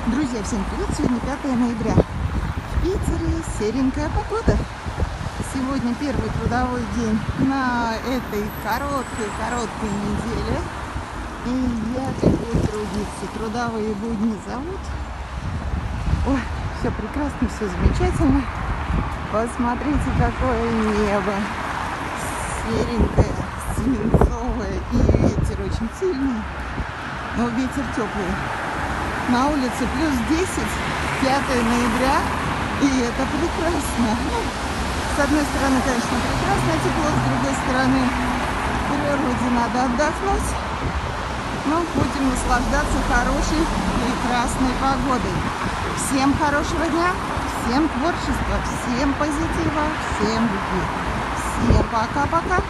Друзья, всем привет! Сегодня 5 ноября. В Питере серенькая погода. Сегодня первый трудовой день на этой короткой неделе. И я люблю трудиться. Трудовые будни зовут. Ой, все прекрасно, все замечательно. Посмотрите, какое небо. Серенькое, свинцовое. И ветер очень сильный. Но ветер теплый. На улице плюс 10, 5 ноября, и это прекрасно. Ну, с одной стороны, конечно, прекрасное тепло, с другой стороны, природе надо отдохнуть. Но будем наслаждаться хорошей, прекрасной погодой. Всем хорошего дня, всем творчества, всем позитива, всем любви. Всем пока-пока.